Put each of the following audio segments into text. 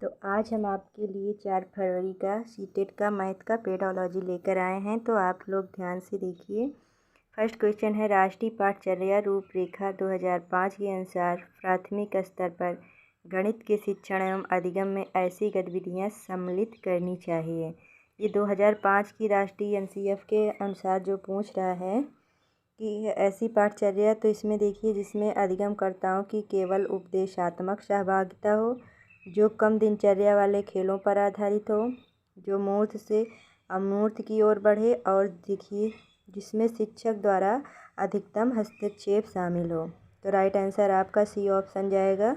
तो आज हम आपके लिए 4 फरवरी का सीटेट का मैथ का पेडोलॉजी लेकर आए हैं। तो आप लोग ध्यान से देखिए। फर्स्ट क्वेश्चन है, राष्ट्रीय पाठचर्या रूपरेखा 2005 के अनुसार प्राथमिक स्तर पर गणित के शिक्षण एवं अधिगम में ऐसी गतिविधियां सम्मिलित करनी चाहिए। ये 2005 की राष्ट्रीय एनसीएफ के अनुसार जो पूछ रहा है कि ऐसी पाठचर्या, तो इसमें देखिए जिसमें अधिगमकर्ताओं की केवल उपदेशात्मक सहभागिता हो, जो कम दिनचर्या वाले खेलों पर आधारित हो, जो मूर्त से अमूर्त की ओर बढ़े, और देखिए जिसमें शिक्षक द्वारा अधिकतम हस्तक्षेप शामिल हो। तो राइट आंसर आपका सी ऑप्शन जाएगा,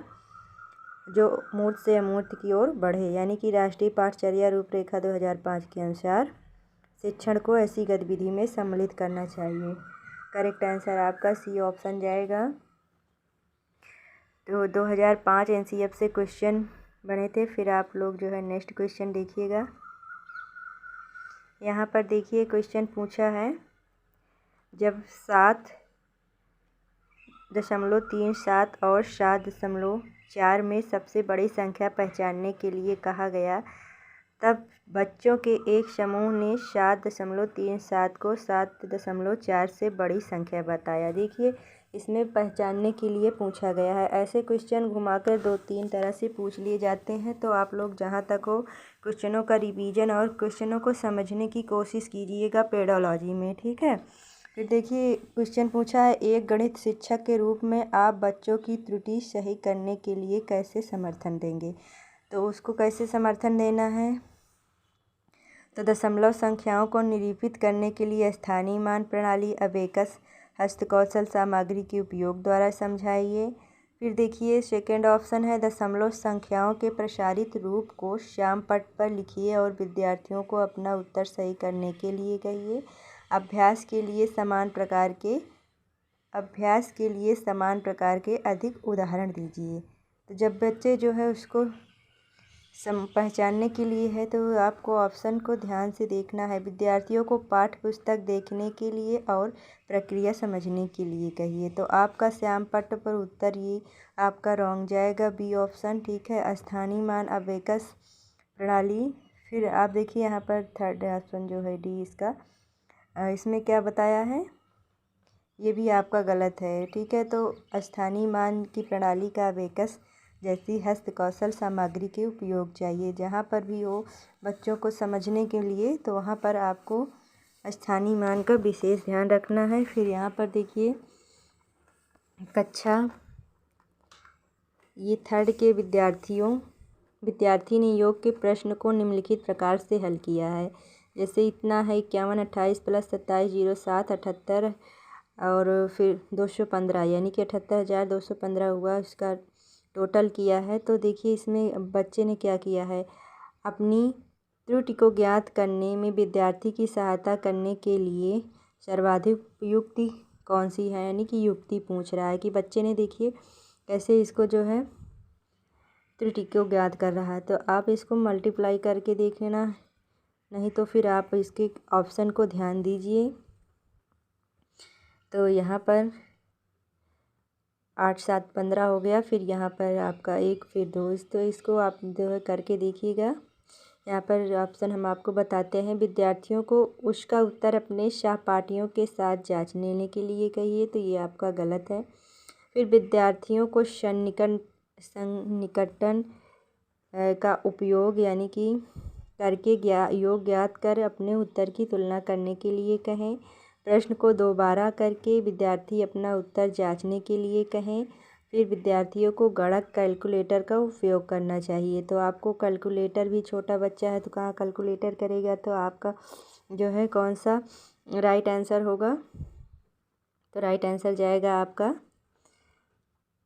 जो मूर्त से अमूर्त की ओर बढ़े, यानी कि राष्ट्रीय पाठचर्या रूपरेखा 2005 के अनुसार शिक्षण को ऐसी गतिविधि में सम्मिलित करना चाहिए। करेक्ट आंसर आपका सी ऑप्शन जाएगा। तो 2005 एनसीएफ से क्वेश्चन बने थे। फिर आप लोग जो है नेक्स्ट क्वेश्चन देखिएगा। यहाँ पर देखिए क्वेश्चन पूछा है, जब 7.37 और 7.4 में सबसे बड़ी संख्या पहचानने के लिए कहा गया, तब बच्चों के एक समूह ने 7.37 को 7.4 से बड़ी संख्या बताया। देखिए इसमें पहचानने के लिए पूछा गया है। ऐसे क्वेश्चन घुमाकर 2-3 तरह से पूछ लिए जाते हैं। तो आप लोग जहाँ तक हो क्वेश्चनों का रिवीजन और क्वेश्चनों को समझने की कोशिश कीजिएगा पेडोलॉजी में, ठीक है। फिर देखिए क्वेश्चन पूछा है, एक गणित शिक्षक के रूप में आप बच्चों की त्रुटि सही करने के लिए कैसे समर्थन देंगे। तो उसको कैसे समर्थन देना है, तो दशमलव संख्याओं को निरूपित करने के लिए स्थानीय मान प्रणाली, अबेकस, हस्तकौशल सामग्री के उपयोग द्वारा समझाइए। फिर देखिए सेकंड ऑप्शन है, दशमलव संख्याओं के प्रसारित रूप को श्यामपट्ट पर लिखिए और विद्यार्थियों को अपना उत्तर सही करने के लिए कहिए। अभ्यास के लिए समान प्रकार के अधिक उदाहरण दीजिए। तो जब बच्चे जो है उसको पहचानने के लिए है, तो आपको ऑप्शन को ध्यान से देखना है। विद्यार्थियों को पाठ्य पुस्तक देखने के लिए और प्रक्रिया समझने के लिए कहिए। तो आपका श्यामपट्ट पर उत्तर ये आपका रॉन्ग जाएगा, बी ऑप्शन, ठीक है। स्थानीय मान, अबेकस प्रणाली। फिर आप देखिए यहाँ पर थर्ड ऑप्शन जो है डी, इसमें क्या बताया है, ये भी आपका गलत है, ठीक है। तो स्थानीय मान की प्रणाली का अबेकस जैसी हस्तकौशल सामग्री के उपयोग चाहिए। जहाँ पर भी हो बच्चों को समझने के लिए, तो वहाँ पर आपको स्थानीय मान का विशेष ध्यान रखना है। फिर यहाँ पर देखिए ये थर्ड के विद्यार्थी ने योग के प्रश्न को निम्नलिखित प्रकार से हल किया है। जैसे इतना है 51, 28 + 27, 0, 7, 78 और फिर 215, यानी कि 78,215 हुआ, इसका टोटल किया है। तो देखिए इसमें बच्चे ने क्या किया है, अपनी त्रुटि को ज्ञात करने में विद्यार्थी की सहायता करने के लिए सर्वाधिक युक्ति कौन सी है, यानी कि युक्ति पूछ रहा है कि बच्चे ने देखिए कैसे इसको जो है त्रुटि को ज्ञात कर रहा है। तो आप इसको मल्टीप्लाई करके देख लेना, नहीं तो फिर आप इसके ऑप्शन को ध्यान दीजिए। तो यहाँ पर 8, 7, 15 हो गया। फिर यहाँ पर आपका 1, फिर 2, तो इसको आप जो है करके देखिएगा। यहाँ पर ऑप्शन हम आपको बताते हैं, विद्यार्थियों को उसका उत्तर अपने सहपाठियों के साथ जांच लेने के लिए कहिए। तो ये आपका गलत है। फिर विद्यार्थियों को सन्निकटन का उपयोग, यानी कि करके योग ज्ञात कर अपने उत्तर की तुलना करने के लिए कहें। प्रश्न को दोबारा करके विद्यार्थी अपना उत्तर जांचने के लिए कहें। फिर विद्यार्थियों को गणक कैलकुलेटर का उपयोग करना चाहिए। तो आपको कैलकुलेटर भी, छोटा बच्चा है तो कहाँ कैलकुलेटर करेगा, तो आपका जो है कौन सा राइट आंसर होगा, तो राइट आंसर जाएगा आपका,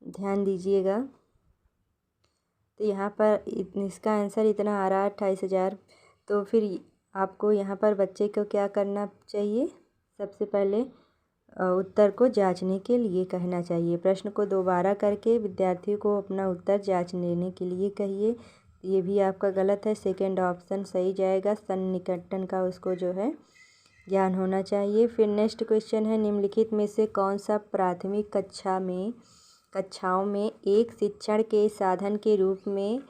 ध्यान दीजिएगा। तो यहाँ पर इसका आंसर इतना आ रहा है 28,000। तो फिर आपको यहाँ पर बच्चे को क्या करना चाहिए, सबसे पहले उत्तर को जांचने के लिए कहना चाहिए। प्रश्न को दोबारा करके विद्यार्थी को अपना उत्तर जांच लेने के लिए कहिए। ये भी आपका गलत है, सेकंड ऑप्शन सही जाएगा, सन्निकटन का उसको जो है ज्ञान होना चाहिए। फिर नेक्स्ट क्वेश्चन है, निम्नलिखित में से कौन सा प्राथमिक कक्षाओं में एक शिक्षण के साधन के रूप में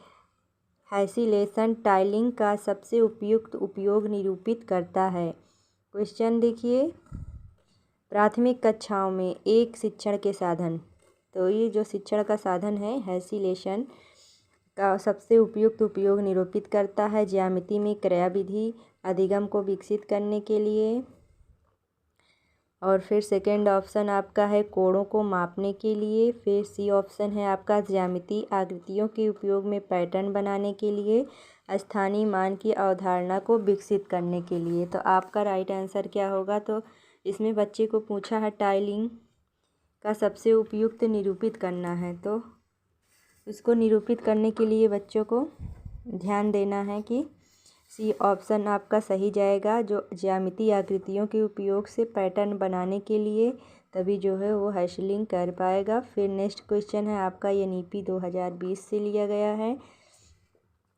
हैसिलेशन टाइलिंग का सबसे उपयुक्त उपयोग निरूपित करता है। क्वेश्चन देखिए, प्राथमिक कक्षाओं में एक शिक्षण के साधन। तो ये जो शिक्षण का साधन है हैसिलेशन का सबसे उपयुक्त उपयोग निरूपित करता है ज्यामिति में क्रियाविधि अधिगम को विकसित करने के लिए। और फिर सेकंड ऑप्शन आपका है कोणों को मापने के लिए। फिर सी ऑप्शन है आपका ज्यामिति आकृतियों के उपयोग में पैटर्न बनाने के लिए। स्थानीय मान की अवधारणा को विकसित करने के लिए। तो आपका राइट आंसर क्या होगा? तो इसमें बच्चे को पूछा है टाइलिंग का सबसे उपयुक्त निरूपित करना है, तो उसको निरूपित करने के लिए बच्चों को ध्यान देना है कि सी ऑप्शन आपका सही जाएगा, जो ज्यामिति आकृतियों के उपयोग से पैटर्न बनाने के लिए, तभी जो है वो हैशलिंग कर पाएगा। फिर नेक्स्ट क्वेश्चन है आपका एनईपी 2020 से लिया गया है।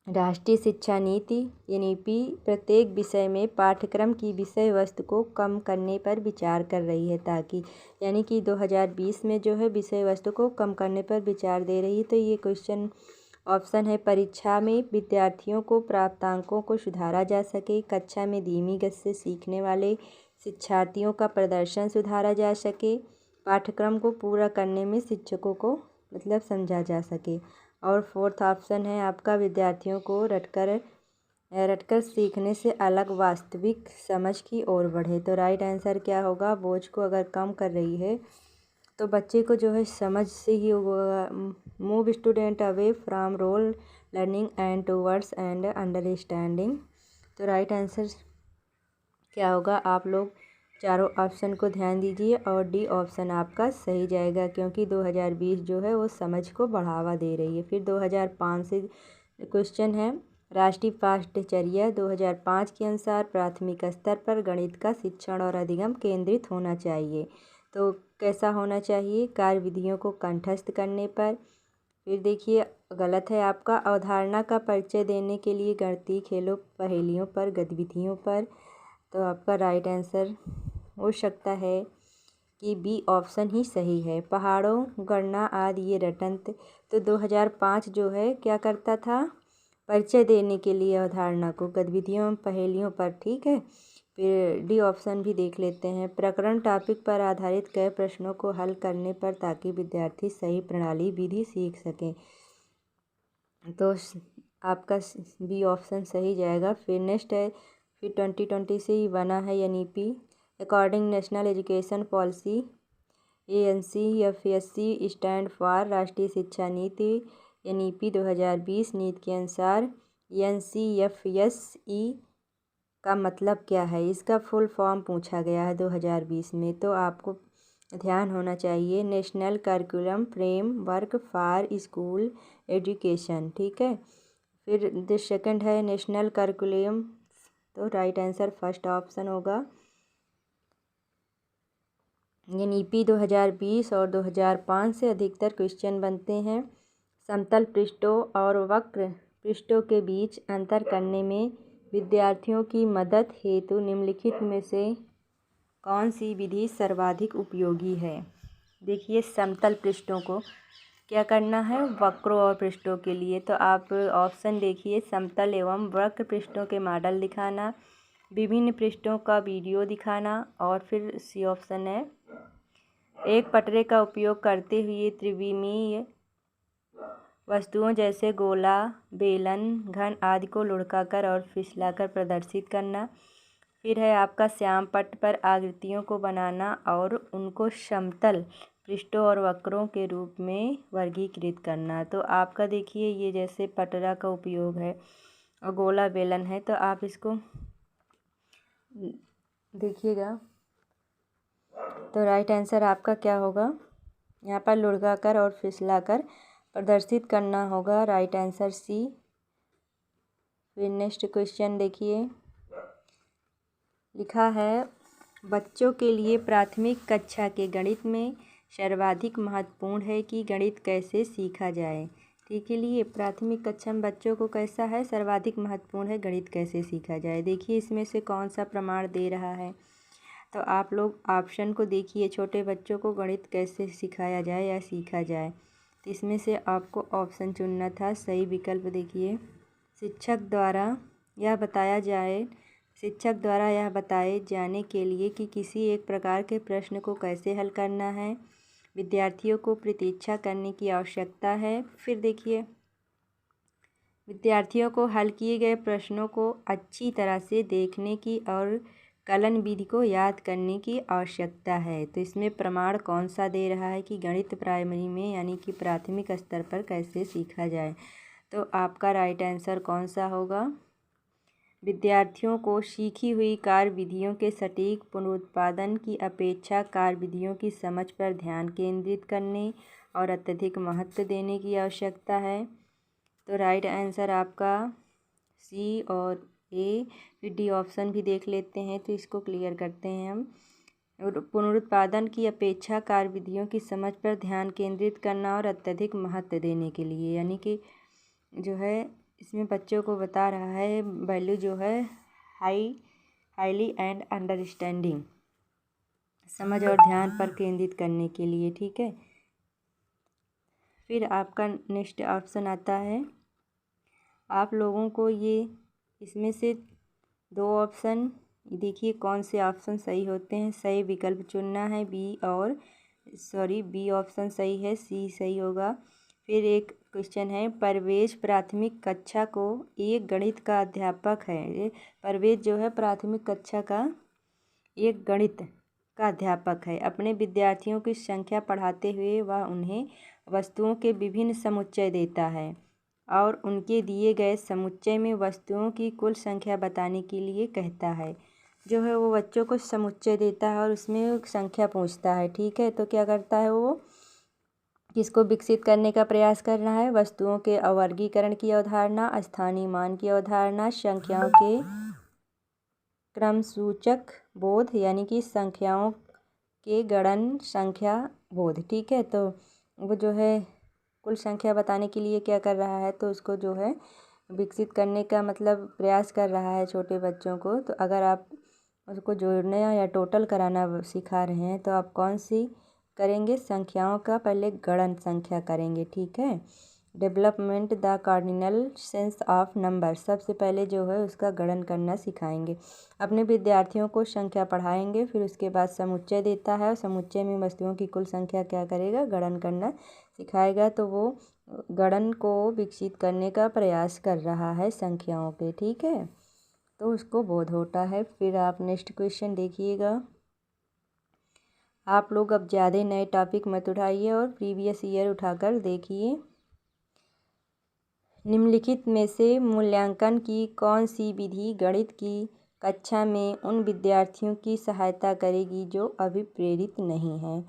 राष्ट्रीय शिक्षा नीति एनईपी प्रत्येक विषय में पाठ्यक्रम की विषय वस्तु को कम करने पर विचार कर रही है, ताकि यानी कि 2020 में जो है विषय वस्तु को कम करने पर विचार दे रही है। तो ये क्वेश्चन ऑप्शन है परीक्षा में विद्यार्थियों को प्राप्तांकों को सुधारा जा सके, कक्षा में धीमी गति से सीखने वाले शिक्षार्थियों का प्रदर्शन सुधारा जा सके, पाठ्यक्रम को पूरा करने में शिक्षकों को मतलब समझा जा सके। और फोर्थ ऑप्शन है आपका विद्यार्थियों को रटकर सीखने से अलग वास्तविक समझ की ओर बढ़े। तो राइट आंसर क्या होगा? बोझ को अगर कम कर रही है तो बच्चे को जो है समझ से ही होगा। Move student away from rote learning and towards and understanding. तो राइट आंसर क्या होगा? आप लोग चारों ऑप्शन को ध्यान दीजिए और डी ऑप्शन आपका सही जाएगा, क्योंकि 2020 जो है वो समझ को बढ़ावा दे रही है। फिर 2005 से क्वेश्चन है, राष्ट्रीय पाठ्यचर्या 2005 के अनुसार प्राथमिक स्तर पर गणित का शिक्षण और अधिगम केंद्रित होना चाहिए। तो कैसा होना चाहिए? कार्यविधियों को कंठस्थ करने पर। फिर देखिए गलत है आपका, अवधारणा का परिचय देने के लिए गणितीय खेलों पहेलियों पर गतिविधियों पर। तो आपका राइट आंसर हो सकता है कि बी ऑप्शन ही सही है, पहाड़ों गणना आदि ये रटंत। तो 2005 जो है क्या करता था? परिचय देने के लिए अवधारणा को गतिविधियों पहेलियों पर, ठीक है। फिर डी ऑप्शन भी देख लेते हैं, प्रकरण टॉपिक पर आधारित कई प्रश्नों को हल करने पर, ताकि विद्यार्थी सही प्रणाली विधि सीख सकें। तो आपका बी ऑप्शन सही जाएगा। फिर नेक्स्ट है, फिर 2020 से ही बना है NEP according national education policy ANCFSC stand for राष्ट्रीय शिक्षा नीति एनईपी 2020 नीति के अनुसार NCFSE का मतलब क्या है? इसका फुल फॉर्म पूछा गया है 2020 में, तो आपको ध्यान होना चाहिए national curriculum framework for school education, ठीक है। फिर द सेकंड है नेशनल करिकुलम, तो राइट आंसर फर्स्ट ऑप्शन होगा। एनईपी 2020 और 2005 से अधिकतर क्वेश्चन बनते हैं समतल पृष्ठों और वक्र पृष्ठों के बीच अंतर करने में विद्यार्थियों की मदद हेतु निम्नलिखित में से कौन सी विधि सर्वाधिक उपयोगी है? देखिए समतल पृष्ठों को क्या करना है? वक्रों और पृष्ठों के लिए। तो आप ऑप्शन देखिए, समतल एवं वक्र पृष्ठों के मॉडल दिखाना, विभिन्न पृष्ठों का वीडियो दिखाना, और फिर सी ऑप्शन है एक पटरे का उपयोग करते हुए त्रिविमीय वस्तुओं जैसे गोला, बेलन, घन आदि को लुढ़काकर और फिसलाकर प्रदर्शित करना। फिर है आपका श्याम पट्ट पर आकृतियों को बनाना और उनको समतल पृष्ठों और वक्रों के रूप में वर्गीकृत करना। तो आपका देखिए ये जैसे पटरा का उपयोग है और गोला बेलन है, तो आप इसको देखिएगा। तो राइट आंसर आपका क्या होगा? यहाँ पर लुढ़काकर और फिसलाकर प्रदर्शित करना होगा, राइट आंसर सी। फिर नेक्स्ट क्वेश्चन देखिए, लिखा है बच्चों के लिए प्राथमिक कक्षा के गणित में सर्वाधिक महत्वपूर्ण है कि गणित कैसे सीखा जाए। ठीक है, लिए प्राथमिक कक्षा में बच्चों को कैसा है? सर्वाधिक महत्वपूर्ण है गणित कैसे सीखा जाए। देखिए इसमें से कौन सा प्रमाण दे रहा है? तो आप लोग ऑप्शन को देखिए, छोटे बच्चों को गणित कैसे सिखाया जाए या सीखा जाए। तो इसमें से आपको ऑप्शन चुनना था, सही विकल्प देखिए शिक्षक द्वारा यह बताए जाने के लिए कि किसी एक प्रकार के प्रश्न को कैसे हल करना है। विद्यार्थियों को प्रतीक्षा करने की आवश्यकता है। फिर देखिए, विद्यार्थियों को हल किए गए प्रश्नों को अच्छी तरह से देखने की और कलन विधि को याद करने की आवश्यकता है। तो इसमें प्रमाण कौन सा दे रहा है कि गणित प्राइमरी में यानी कि प्राथमिक स्तर पर कैसे सीखा जाए। तो आपका राइट आंसर कौन सा होगा? विद्यार्थियों को सीखी हुई कार्यविधियों के सटीक पुनरुत्पादन की अपेक्षा कार्यविधियों की समझ पर ध्यान केंद्रित करने और अत्यधिक महत्व देने की आवश्यकता है। तो राइट आंसर आपका सी और ए। फिर डी ऑप्शन भी देख लेते हैं, तो इसको क्लियर करते हैं हम। पुनरुत्पादन की अपेक्षा कार्यविधियों की समझ पर ध्यान केंद्रित करना और अत्यधिक महत्व देने के लिए, यानी कि जो है इसमें बच्चों को बता रहा है वैल्यू जो है हाईली एंड अंडरस्टैंडिंग, समझ और ध्यान पर केंद्रित करने के लिए। ठीक है। फिर आपका नेक्स्ट ऑप्शन आता है, आप लोगों को ये इसमें से 2 ऑप्शन देखिए कौन से ऑप्शन सही होते हैं। सही विकल्प चुनना है। बी ऑप्शन सही है, सी सही होगा। फिर एक क्वेश्चन है, परवेज प्राथमिक कक्षा को एक गणित का अध्यापक है। ये परवेज जो है प्राथमिक कक्षा का एक गणित का अध्यापक है। अपने विद्यार्थियों की संख्या पढ़ाते हुए वह उन्हें वस्तुओं के विभिन्न समुच्चय देता है और उनके दिए गए समुच्चय में वस्तुओं की कुल संख्या बताने के लिए कहता है। जो है वो बच्चों को समुच्चय देता है और उसमें संख्या पूछता है। ठीक है। तो क्या करता है वो, किसको विकसित करने का प्रयास कर रहा है? वस्तुओं के अवर्गीकरण की अवधारणा, स्थानीय मान की अवधारणा, संख्याओं के क्रमसूचक बोध यानी कि संख्याओं के गणन संख्या बोध। ठीक है। तो वो जो है कुल संख्या बताने के लिए क्या कर रहा है, तो उसको जो है विकसित करने का मतलब प्रयास कर रहा है छोटे बच्चों को। तो अगर आप उसको जोड़ना या टोटल कराना सिखा रहे हैं तो आप कौन सी करेंगे? संख्याओं का पहले गणन संख्या करेंगे। ठीक है। Development the cardinal sense of number, सबसे पहले जो है उसका गणन करना सिखाएंगे। अपने विद्यार्थियों को संख्या पढ़ाएंगे, फिर उसके बाद समुच्चय देता है और समुच्चय में वस्तुओं की कुल संख्या क्या करेगा? गणन करना सिखाएगा। तो वो गणन को विकसित करने का प्रयास कर रहा है संख्याओं के। ठीक है। तो उसको बोध होता है। फिर आप नेक्स्ट क्वेश्चन देखिएगा। आप लोग अब ज़्यादा नए टॉपिक मत उठाइए और प्रीवियस ईयर उठाकर देखिए। निम्नलिखित में से मूल्यांकन की कौन सी विधि गणित की कक्षा में उन विद्यार्थियों की सहायता करेगी जो अभी प्रेरित नहीं हैं?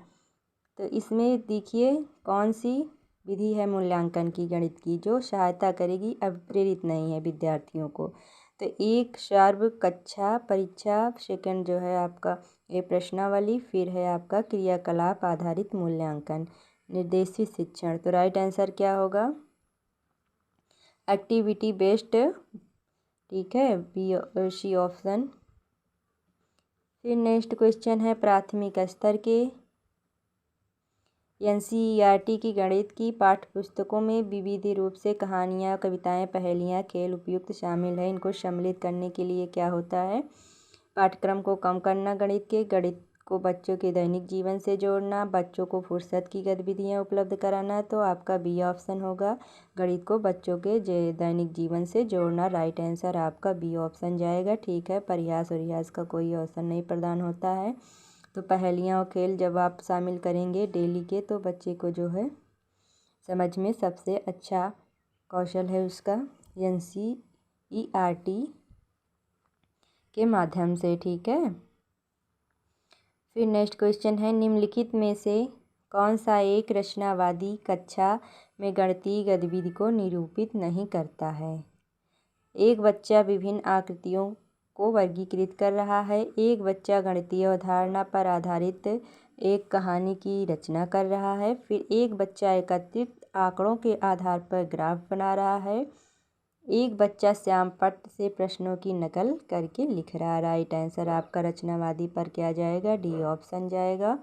तो इसमें देखिए कौन सी विधि है मूल्यांकन की गणित की जो सहायता करेगी अभी प्रेरित नहीं है विद्यार्थियों को। तो एक सर्व कक्षा परीक्षा, सेकंड जो है आपका ये प्रश्नावली, फिर है आपका क्रियाकलाप आधारित मूल्यांकन, निर्देशित शिक्षण। तो राइट आंसर क्या होगा? Activity based. ठीक है, बी सी ऑप्शन। फिर नेक्स्ट क्वेश्चन है, प्राथमिक स्तर के एनसीईआरटी की गणित की पाठ्य पुस्तकों में विविध रूप से कहानियाँ, कविताएं, पहेलियाँ, खेल उपयुक्त शामिल है। इनको सम्मिलित करने के लिए क्या होता है? पाठ्यक्रम को कम करना, गणित को बच्चों के दैनिक जीवन से जोड़ना, बच्चों को फुर्सत की गतिविधियाँ उपलब्ध कराना। तो आपका बी ऑप्शन होगा, गणित को बच्चों के दैनिक जीवन से जोड़ना। राइट आंसर आपका बी ऑप्शन जाएगा। ठीक है। प्रयास और रियाज का कोई ऑप्शन नहीं प्रदान होता है। तो पहेलियाँ और खेल जब आप शामिल करेंगे डेली के, तो बच्चे को जो है समझ में सबसे अच्छा कौशल है उसका एनसीईआरटी के माध्यम से। ठीक है। फिर नेक्स्ट क्वेश्चन है, निम्नलिखित में से कौन सा एक रचनावादी कक्षा में गणितीय गतिविधि को निरूपित नहीं करता है? एक बच्चा विभिन्न आकृतियों को वर्गीकृत कर रहा है। एक बच्चा गणितीय अवधारणा पर आधारित एक कहानी की रचना कर रहा है। फिर एक बच्चा एकत्रित आंकड़ों के आधार पर ग्राफ बना रहा है। एक बच्चा श्यामपट्ट से प्रश्नों की नकल करके लिख रहा है। राइट आंसर आपका रचनावादी पर क्या जाएगा? डी ऑप्शन जाएगा।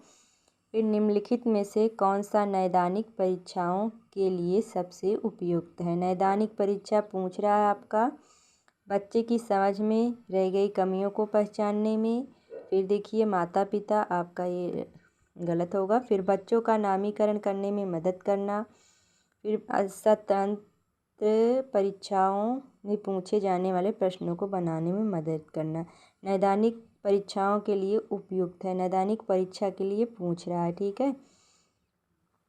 फिर निम्नलिखित में से कौन सा नैदानिक परीक्षाओं के लिए सबसे उपयुक्त है। नैदानिक परीक्षा पूछ रहा है आपका बच्चे की समझ में रह गई कमियों को पहचानने में। फिर देखिए माता पिता, आपका ये गलत होगा। फिर बच्चों का नामीकरण करने में मदद करना। फिर स्वतंत्र परीक्षाओं में पूछे जाने वाले प्रश्नों को बनाने में मदद करना। नैदानिक परीक्षाओं के लिए उपयुक्त है, नैदानिक परीक्षा के लिए पूछ रहा है। ठीक है,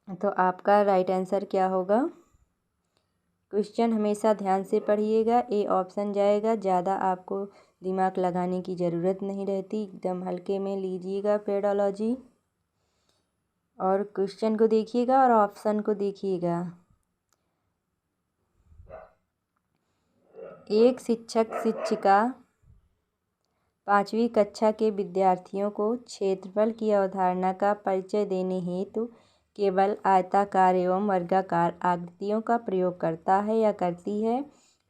तो आपका राइट आंसर क्या होगा। क्वेश्चन हमेशा ध्यान से पढ़िएगा। ए ऑप्शन जाएगा, ज़्यादा आपको दिमाग लगाने की ज़रूरत नहीं रहती, एकदम हल्के में लीजिएगा पेडोलॉजी। और क्वेश्चन को देखिएगा और ऑप्शन को देखिएगा। एक शिक्षक शिक्षिका 5वीं कक्षा के विद्यार्थियों को क्षेत्रफल की अवधारणा का परिचय देने हेतु केवल आयताकार एवं वर्गाकार आकृतियों का प्रयोग करता है या करती है।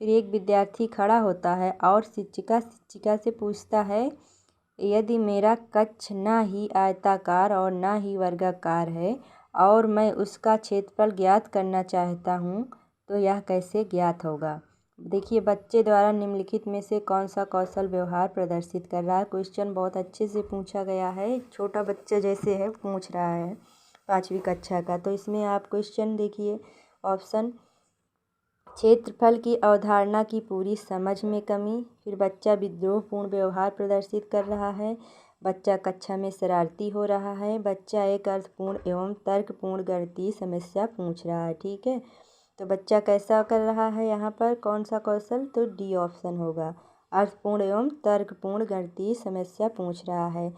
फिर एक विद्यार्थी खड़ा होता है और शिक्षिका से पूछता है, यदि मेरा कक्ष ना ही आयताकार और ना ही वर्गाकार है और मैं उसका क्षेत्रफल ज्ञात करना चाहता हूँ तो यह कैसे ज्ञात होगा। देखिए बच्चे द्वारा निम्नलिखित में से कौन सा कौशल व्यवहार प्रदर्शित कर रहा है। क्वेश्चन बहुत अच्छे से पूछा गया है, छोटा बच्चा जैसे है पूछ रहा है 5वीं कक्षा का। तो इसमें आप क्वेश्चन देखिए, ऑप्शन क्षेत्रफल की अवधारणा की पूरी समझ में कमी। फिर बच्चा विद्रोहपूर्ण व्यवहार प्रदर्शित कर रहा है। बच्चा कक्षा में शरारती हो रहा है। बच्चा एक अर्थपूर्ण एवं तर्कपूर्ण गणितीय समस्या पूछ रहा है। ठीक है, तो बच्चा कैसा कर रहा है यहाँ पर, कौन सा कौशल, तो डी ऑप्शन होगा, अर्थपूर्ण एवं तर्कपूर्ण गणितीय समस्या पूछ रहा है।